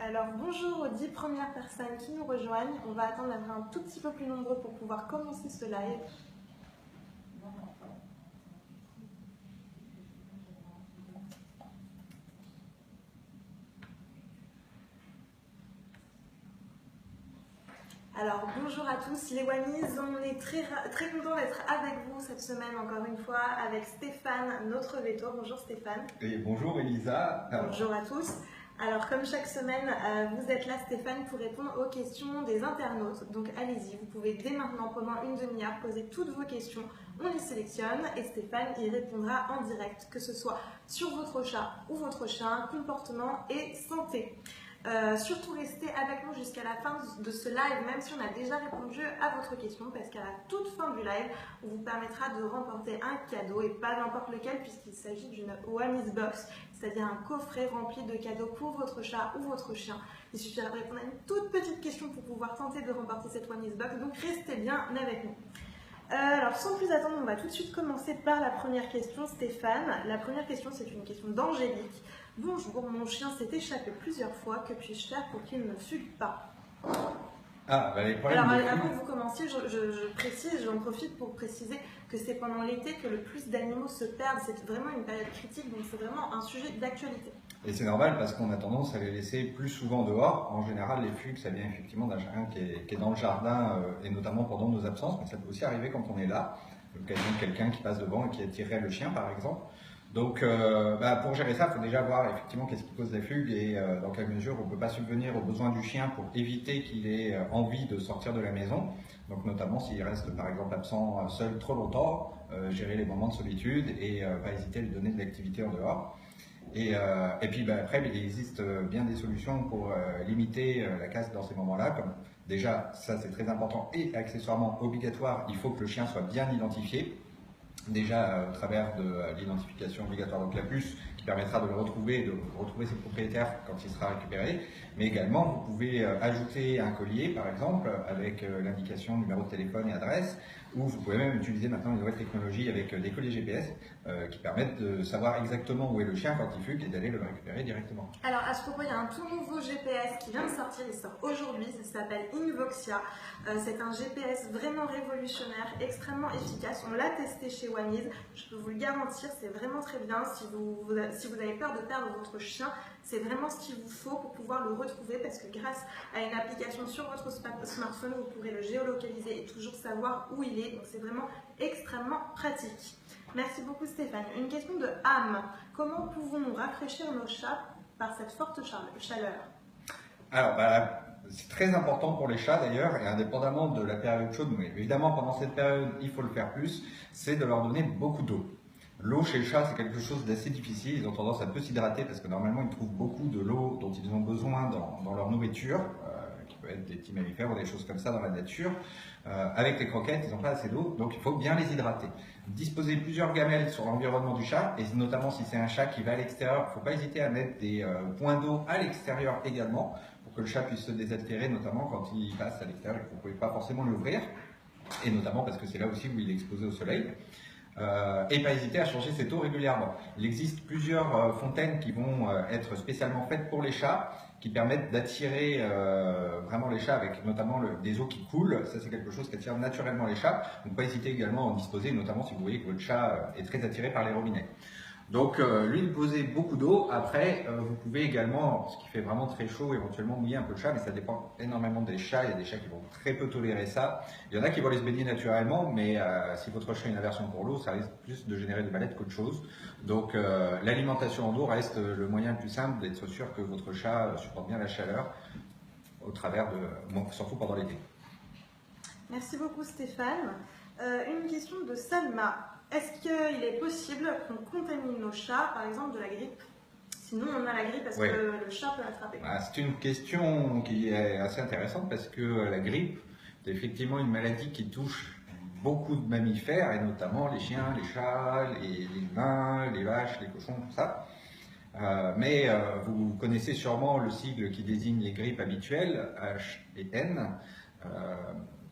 Alors bonjour aux 10 premières personnes qui nous rejoignent. On va attendre d'être un tout petit peu plus nombreux pour pouvoir commencer ce live. Alors bonjour à tous les Wamis, on est très content d'être avec vous cette semaine encore une fois avec Stéphane, notre veto. Bonjour Stéphane. Et bonjour Elisa. Bonjour à tous. Alors comme chaque semaine, vous êtes là Stéphane pour répondre aux questions des internautes. Donc allez-y, vous pouvez dès maintenant pendant une demi-heure poser toutes vos questions. On les sélectionne et Stéphane y répondra en direct, que ce soit sur votre chat ou votre chien, comportement et santé. Surtout restez avec nous jusqu'à la fin de ce live, même si on a déjà répondu à votre question, parce qu'à la toute fin du live, on vous permettra de remporter un cadeau, et pas n'importe lequel, puisqu'il s'agit d'une Wamis Box, c'est-à-dire un coffret rempli de cadeaux pour votre chat ou votre chien. Il suffira de répondre à une toute petite question pour pouvoir tenter de remporter cette Wamis Box, donc restez bien avec nous. Alors sans plus attendre, on va tout de suite commencer par la première question, Stéphane. La première question, c'est une question d'Angélique. Bonjour, mon chien s'est échappé plusieurs fois, que puis-je faire pour qu'il ne fugue pas? Les problèmes Alors de avant que vous commenciez, j'en profite pour préciser que c'est pendant l'été que le plus d'animaux se perdent. C'est vraiment une période critique, donc c'est vraiment un sujet d'actualité. Et c'est normal parce qu'on a tendance à les laisser plus souvent dehors. En général, les fugues, ça vient effectivement d'un chien qui est dans le jardin et notamment pendant nos absences, mais ça peut aussi arriver quand on est là. L'occasion de quelqu'un qui passe devant et qui attirerait le chien, par exemple. Donc, pour gérer ça, il faut déjà voir effectivement qu'est-ce qui cause la fugue et dans quelle mesure on ne peut pas subvenir aux besoins du chien pour éviter qu'il ait envie de sortir de la maison. Donc, notamment s'il reste par exemple absent seul trop longtemps, gérer les moments de solitude et pas hésiter à lui donner de l'activité en dehors. Et puis après, il existe bien des solutions pour limiter la casse dans ces moments-là. Comme déjà, ça c'est très important et accessoirement obligatoire, il faut que le chien soit bien identifié. Déjà au travers de l'identification obligatoire, donc la puce qui permettra de le retrouver, de retrouver ses propriétaires quand il sera récupéré, mais également vous pouvez ajouter un collier par exemple avec l'indication numéro de téléphone et adresse, ou vous pouvez même utiliser maintenant une nouvelle technologie avec des colliers GPS qui permettent de savoir exactement où est le chien quand il fugue et d'aller le récupérer directement. Alors à ce propos, il y a un tout nouveau GPS qui vient de sortir, il sort aujourd'hui, ça s'appelle Invoxia. C'est un GPS vraiment révolutionnaire, extrêmement efficace. On l'a testé chez Wamis, je peux vous le garantir, c'est vraiment très bien. Si vous avez peur de perdre votre chien, c'est vraiment ce qu'il vous faut pour pouvoir le retrouver, parce que grâce à une application sur votre smartphone, vous pourrez le géolocaliser et toujours savoir où il est. Donc c'est vraiment extrêmement pratique. Merci beaucoup Stéphane. Une question de Ham. Comment pouvons-nous rafraîchir nos chats par cette forte chaleur? Alors, c'est très important pour les chats d'ailleurs, et indépendamment de la période chaude, mais évidemment pendant cette période il faut le faire plus, c'est de leur donner beaucoup d'eau. L'eau chez les chats c'est quelque chose d'assez difficile, ils ont tendance à peu s'hydrater parce que normalement ils trouvent beaucoup de l'eau dont ils ont besoin dans leur nourriture, qui peut être des petits mammifères ou des choses comme ça dans la nature. Avec les croquettes, ils n'ont pas assez d'eau, donc il faut bien les hydrater. Disposer plusieurs gamelles sur l'environnement du chat, et notamment si c'est un chat qui va à l'extérieur, il ne faut pas hésiter à mettre des points d'eau à l'extérieur également, pour que le chat puisse se désaltérer, notamment quand il passe à l'extérieur et que vous ne pouvez pas forcément l'ouvrir, et notamment parce que c'est là aussi où il est exposé au soleil. Et pas hésiter à changer cette eau régulièrement. Il existe plusieurs fontaines qui vont être spécialement faites pour les chats, qui permettent d'attirer vraiment les chats avec notamment des eaux qui coulent. Ça c'est quelque chose qui attire naturellement les chats. Donc pas hésiter également à en disposer, notamment si vous voyez que votre chat est très attiré par les robinets. Donc lui poser beaucoup d'eau. Après vous pouvez également, ce qui fait vraiment très chaud, éventuellement mouiller un peu le chat, mais ça dépend énormément des chats. Il y a des chats qui vont très peu tolérer ça. Il y en a qui vont aller se baigner naturellement, mais si votre chat a une aversion pour l'eau, ça risque plus de générer des malaises qu'autre chose. Donc l'alimentation en eau reste le moyen le plus simple d'être sûr que votre chat supporte bien la chaleur au travers surtout pendant l'été. Merci beaucoup Stéphane. Une question de Salma. Est-ce qu'il est possible qu'on contamine nos chats, par exemple de la grippe? Sinon on a la grippe, est-ce que le chat peut l'attraper? C'est une question qui est assez intéressante parce que la grippe, c'est effectivement une maladie qui touche beaucoup de mammifères, et notamment les chiens, les chats, les humains, les vaches, les cochons, tout ça. Mais vous connaissez sûrement le sigle qui désigne les grippes habituelles, H et N.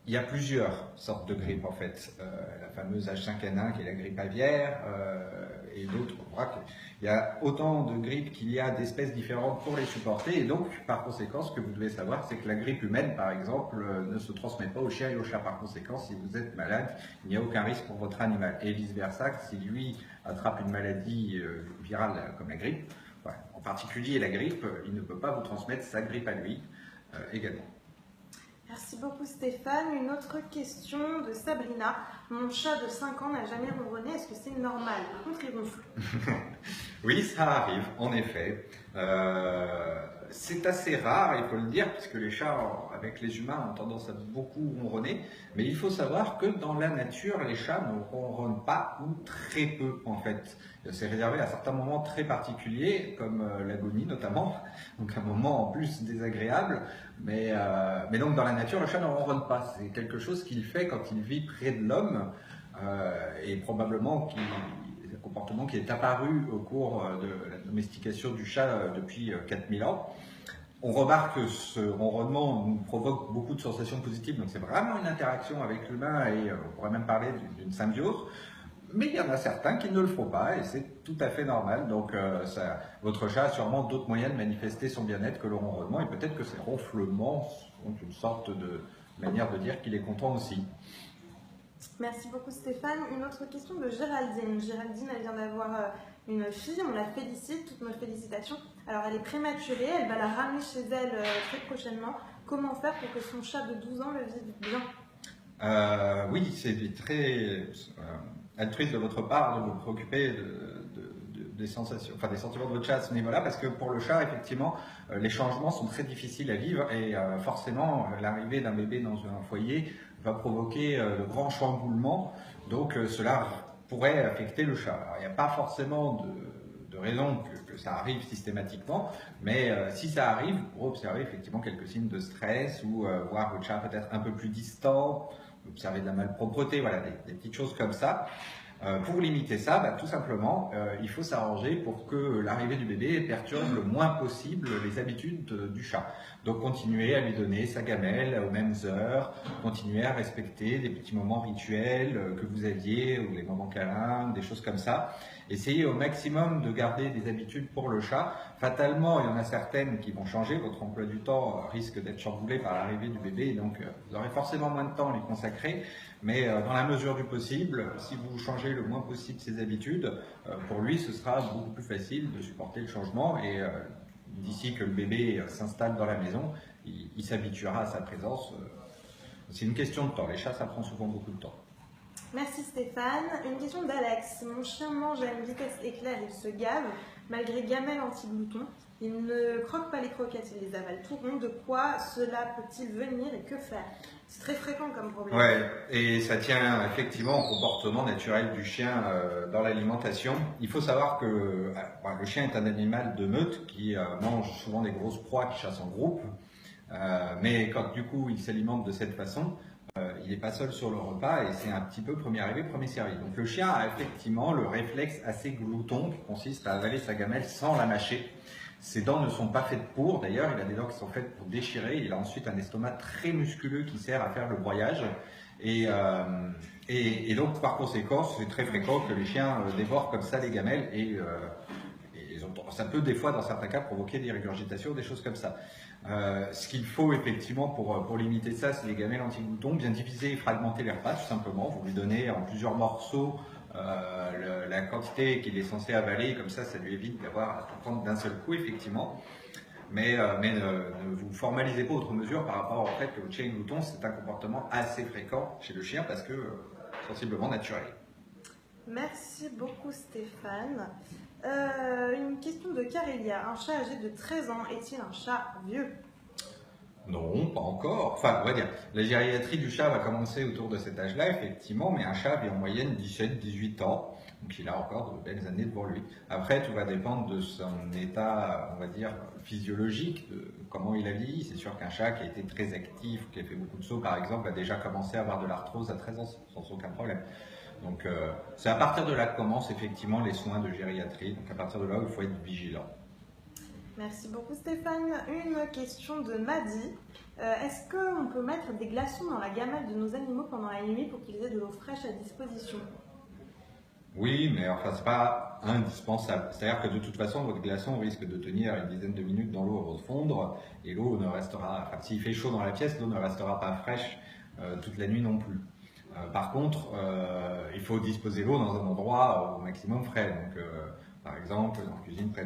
Il y a plusieurs sortes de grippes en fait. La fameuse H5N1 qui est la grippe aviaire, et d'autres. Il y a autant de grippes qu'il y a d'espèces différentes pour les supporter. Et donc, par conséquent, ce que vous devez savoir, c'est que la grippe humaine, par exemple, ne se transmet pas aux chiens et aux chats. Par conséquent, si vous êtes malade, il n'y a aucun risque pour votre animal. Et vice-versa, si lui attrape une maladie virale comme la grippe, en particulier la grippe, il ne peut pas vous transmettre sa grippe à lui également. Merci beaucoup Stéphane. Une autre question de Sabrina. Mon chat de 5 ans n'a jamais ronronné, est-ce que c'est normal? Par contre, il ronfle. Oui, ça arrive, en effet. C'est assez rare, il faut le dire, puisque les chats, avec les humains, ont tendance à beaucoup ronronner. Mais il faut savoir que dans la nature, les chats ne ronronnent pas ou très peu, en fait. C'est réservé à certains moments très particuliers, comme l'agonie notamment, donc un moment en plus désagréable. Mais donc dans la nature, le chat ne ronronne pas. C'est quelque chose qu'il fait quand il vit près de l'homme, et probablement un comportement qui est apparu au cours de la domestication du chat depuis 4000 ans. On remarque que ce ronronnement nous provoque beaucoup de sensations positives, donc c'est vraiment une interaction avec l'humain et on pourrait même parler d'une symbiose. Mais il y en a certains qui ne le font pas et c'est tout à fait normal. Donc votre chat a sûrement d'autres moyens de manifester son bien-être que le ronronnement et peut-être que ces ronflements sont une sorte de manière de dire qu'il est content aussi. Merci beaucoup Stéphane. Une autre question de Géraldine. Géraldine, elle vient d'avoir une fille, on la félicite, toutes nos félicitations. Alors elle est prématurée, elle va la ramener chez elle très prochainement. Comment faire pour que son chat de 12 ans le vive bien? Oui, c'est très altruiste de votre part de vous préoccuper des sensations, enfin des sentiments de votre chat à ce niveau-là, parce que pour le chat, effectivement, les changements sont très difficiles à vivre et forcément, l'arrivée d'un bébé dans un foyer va provoquer de grands chamboulements, donc cela pourrait affecter le chat. Alors, il n'y a pas forcément de raison que ça arrive systématiquement, mais si ça arrive, vous pourrez observer effectivement quelques signes de stress ou voir votre chat peut-être un peu plus distant, observer de la malpropreté, voilà, des petites choses comme ça. Pour limiter ça, tout simplement, il faut s'arranger pour que l'arrivée du bébé perturbe le moins possible les habitudes du chat. Donc continuer à lui donner sa gamelle aux mêmes heures, continuer à respecter des petits moments rituels que vous aviez, ou les moments câlins, des choses comme ça. Essayez au maximum de garder des habitudes pour le chat. Fatalement, il y en a certaines qui vont changer. Votre emploi du temps risque d'être chamboulé par l'arrivée du bébé, donc vous aurez forcément moins de temps à lui consacrer. Mais dans la mesure du possible, si vous changez le moins possible ses habitudes, pour lui, ce sera beaucoup plus facile de supporter le changement. Et d'ici que le bébé s'installe dans la maison, il s'habituera à sa présence. C'est une question de temps. Les chats, ça prend souvent beaucoup de temps. Merci Stéphane. Une question d'Alex. Mon chien mange à une vitesse éclair, il se gave, malgré gamelle anti-glouton. Il ne croque pas les croquettes, il les avale tout rond. De quoi cela peut-il venir et que faire? C'est très fréquent comme problème. Ouais, et ça tient effectivement au comportement naturel du chien dans l'alimentation. Il faut savoir que le chien est un animal de meute qui mange souvent des grosses proies, qui chasse en groupe. Mais quand du coup il s'alimente de cette façon, il n'est pas seul sur le repas et c'est un petit peu premier arrivé, premier servi. Donc le chien a effectivement le réflexe assez glouton qui consiste à avaler sa gamelle sans la mâcher. Ses dents ne sont pas faites pour, d'ailleurs, il a des dents qui sont faites pour déchirer. Il a ensuite un estomac très musculeux qui sert à faire le broyage. Et donc, par conséquent, c'est très fréquent que les chiens dévorent comme ça les gamelles. Et ça peut, des fois, dans certains cas, provoquer des régurgitations, des choses comme ça. Ce qu'il faut, effectivement, pour limiter ça, c'est les gamelles anti-glouton. Bien diviser et fragmenter les repas, tout simplement. Vous lui donnez en plusieurs morceaux la quantité qu'il est censé avaler, comme ça lui évite d'avoir à tout prendre d'un seul coup, effectivement. Mais ne vous formalisez pas autre mesure par rapport au fait que le chien glouton, c'est un comportement assez fréquent chez le chien parce que sensiblement naturel. Merci beaucoup Stéphane. Une question de Carélia. Un chat âgé de 13 ans est-il un chat vieux? Non, pas encore. Enfin, on va dire, la gériatrie du chat va commencer autour de cet âge-là, effectivement, mais un chat vit en moyenne 17-18 ans, donc il a encore de belles années devant lui. Après, tout va dépendre de son état, on va dire, physiologique, de comment il a vieilli. C'est sûr qu'un chat qui a été très actif, qui a fait beaucoup de sauts, par exemple, a déjà commencé à avoir de l'arthrose à 13 ans, sans aucun problème. Donc, c'est à partir de là que commencent effectivement les soins de gériatrie, donc à partir de là où il faut être vigilant. Merci beaucoup Stéphane. Une question de Madi. Est-ce qu'on peut mettre des glaçons dans la gamelle de nos animaux pendant la nuit pour qu'ils aient de l'eau fraîche à disposition? Oui, mais enfin, c'est pas indispensable. C'est-à-dire que de toute façon, votre glaçon risque de tenir une dizaine de minutes dans l'eau avant de fondre, et l'eau ne restera, enfin, s'il fait chaud dans la pièce, l'eau ne restera pas fraîche toute la nuit non plus. Par contre, il faut disposer l'eau dans un endroit au maximum frais. Donc, par exemple, dans la cuisine, près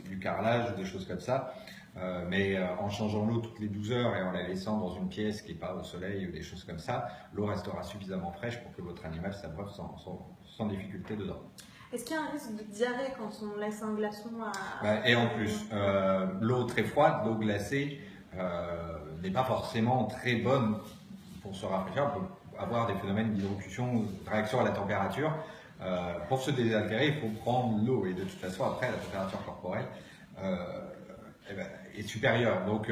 du carrelage, ou des choses comme ça. Mais en changeant l'eau toutes les 12 heures et en la laissant dans une pièce qui n'est pas au soleil ou des choses comme ça, l'eau restera suffisamment fraîche pour que votre animal s'abreuve sans difficulté dedans. Est-ce qu'il y a un risque de diarrhée quand on laisse un glaçon Et en plus, l'eau très froide, l'eau glacée, n'est pas forcément très bonne pour se rafraîchir. On peut avoir des phénomènes d'hydrocution, de réaction à la température. Pour se désaltérer, il faut prendre l'eau. Et de toute façon, après, la température corporelle est supérieure. Donc,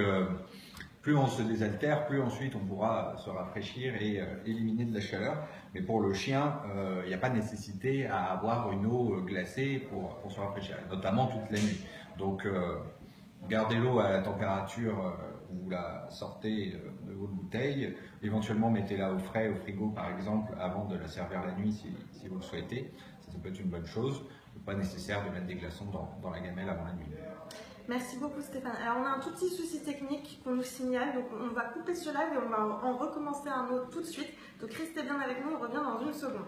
plus on se désaltère, plus ensuite on pourra se rafraîchir et éliminer de la chaleur. Mais pour le chien, il n'y a pas de nécessité à avoir une eau glacée pour se rafraîchir, notamment toute la nuit. Donc, gardez l'eau à la température où vous la sortez de votre bouteille. Éventuellement, mettez-la au frais, au frigo par exemple, avant de la servir la nuit si vous le souhaitez. Ça peut être une bonne chose. Pas nécessaire de mettre des glaçons dans la gamelle avant la nuit. Merci beaucoup Stéphane. Alors on a un tout petit souci technique qu'on nous signale, donc on va couper ce live et on va en recommencer un autre tout de suite. Donc restez bien avec nous, on revient dans une seconde.